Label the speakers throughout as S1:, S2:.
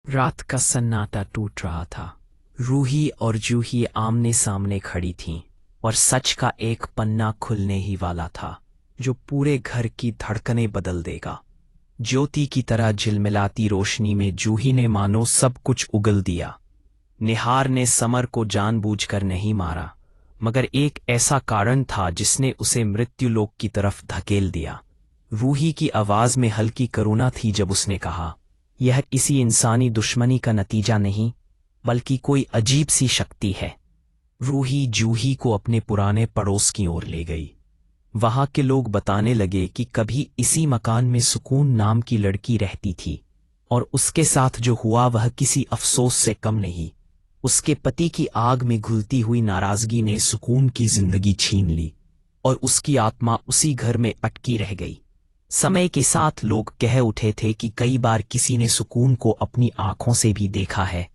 S1: रात का सन्नाटा टूट रहा था। रूही और जूही आमने सामने खड़ी थीं और सच का एक पन्ना खुलने ही वाला था जो पूरे घर की धड़कनें बदल देगा। ज्योति की तरह झिलमिलाती रोशनी में जूही ने मानो सब कुछ उगल दिया। निहार ने समर को जानबूझकर नहीं मारा, मगर एक ऐसा कारण था जिसने उसे मृत्युलोक की तरफ धकेल दिया। रूही की आवाज में हल्की करुणा थी जब उसने कहा, यह किसी इंसानी दुश्मनी का नतीजा नहीं, बल्कि कोई अजीब सी शक्ति है। रूही जूही को अपने पुराने पड़ोस की ओर ले गई। वहां के लोग बताने लगे कि कभी इसी मकान में सुकून नाम की लड़की रहती थी, और उसके साथ जो हुआ वह किसी अफसोस से कम नहीं। उसके पति की आग में घुलती हुई नाराजगी ने सुकून की जिंदगी छीन ली, और उसकी आत्मा उसी घर में अटकी रह गई। समय के साथ लोग कह उठे थे कि कई बार किसी ने सुकून को अपनी आंखों से भी देखा है।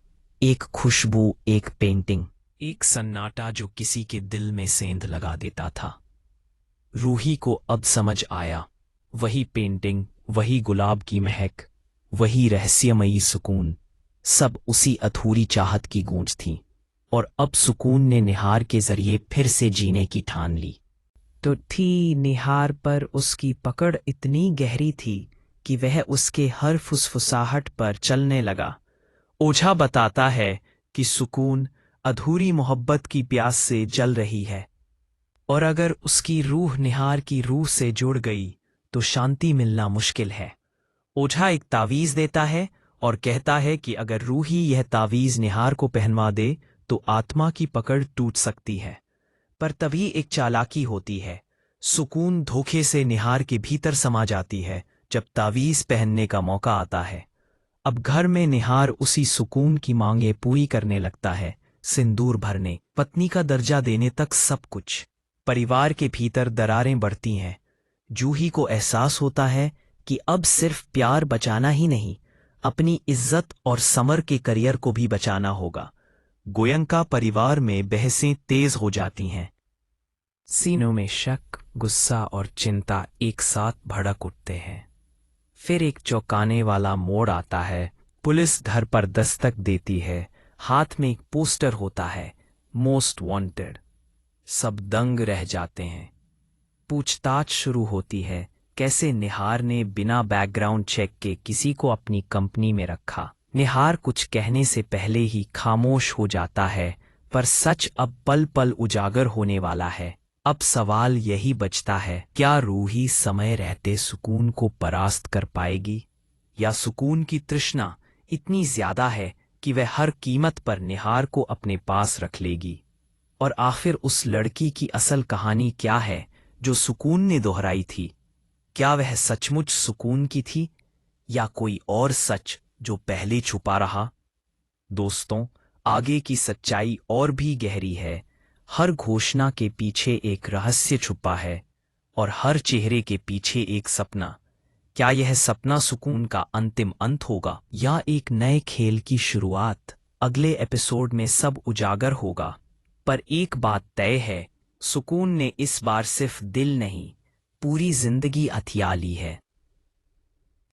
S1: एक खुशबू, एक पेंटिंग, एक सन्नाटा जो किसी के दिल में सेंध लगा देता था। रूही को अब समझ आया, वही पेंटिंग, वही गुलाब की महक, वही रहस्यमयी सुकून, सब उसी अधूरी चाहत की गूंज थी। और अब सुकून ने निहार के जरिए फिर से जीने की ठान ली। तो थी निहार पर उसकी पकड़ इतनी गहरी थी कि वह उसके हर फुसफुसाहट पर चलने लगा। ओझा बताता है कि सुकून अधूरी मोहब्बत की प्यास से जल रही है, और अगर उसकी रूह निहार की रूह से जुड़ गई तो शांति मिलना मुश्किल है। ओझा एक तावीज देता है और कहता है कि अगर रूही यह तावीज निहार को पहनवा दे तो आत्मा की पकड़ टूट सकती है। पर तभी एक चालाकी होती है। सुकून धोखे से निहार के भीतर समा जाती है जब तावीज पहनने का मौका आता है। अब घर में निहार उसी सुकून की मांगे पूरी करने लगता है, सिंदूर भरने, पत्नी का दर्जा देने तक सब कुछ। परिवार के भीतर दरारें बढ़ती हैं। जूही को एहसास होता है कि अब सिर्फ प्यार बचाना ही नहीं, अपनी इज्जत और समर के करियर को भी बचाना होगा। गोयंका परिवार में बहसें तेज हो जाती हैं। सीनों में शक, गुस्सा और चिंता एक साथ भड़क उठते हैं। फिर एक चौंकाने वाला मोड़ आता है। पुलिस घर पर दस्तक देती है। हाथ में एक पोस्टर होता है, मोस्ट वांटेड। सब दंग रह जाते हैं। पूछताछ शुरू होती है, कैसे निहार ने बिना बैकग्राउंड चेक के किसी को अपनी कंपनी में रखा। निहार कुछ कहने से पहले ही खामोश हो जाता है, पर सच अब पल पल उजागर होने वाला है। अब सवाल यही बचता है, क्या रूही समय रहते सुकून को परास्त कर पाएगी, या सुकून की तृष्णा इतनी ज्यादा है कि वह हर कीमत पर निहार को अपने पास रख लेगी। और आखिर उस लड़की की असल कहानी क्या है जो सुकून ने दोहराई थी? क्या वह सचमुच सुकून की थी, या कोई और सच जो पहले छुपा रहा? दोस्तों, आगे की सच्चाई और भी गहरी है। हर घोषणा के पीछे एक रहस्य छुपा है, और हर चेहरे के पीछे एक सपना। क्या यह सपना सुकून का अंतिम अंत होगा, या एक नए खेल की शुरुआत? अगले एपिसोड में सब उजागर होगा। पर एक बात तय है, सुकून ने इस बार सिर्फ दिल नहीं, पूरी जिंदगी हथिया ली है।